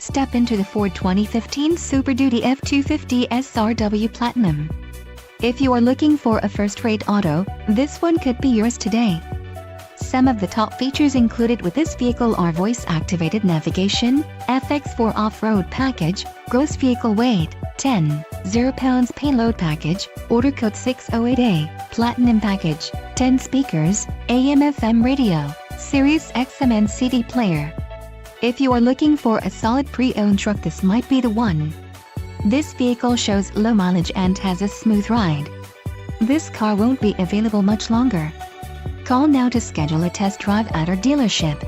Step into the Ford 2015 Super Duty F-250 SRW Platinum. If you are looking for a first-rate auto, this one could be yours today. Some of the top features included with this vehicle are voice-activated navigation, FX4 off-road package, gross vehicle weight, 10.0 pounds payload package, order code 608A, platinum package, 10 speakers, AM/FM radio, Sirius XM and CD player. If you are looking for a solid pre-owned truck, this might be the one. This vehicle shows low mileage and has a smooth ride. This car won't be available much longer. Call now to schedule a test drive at our dealership.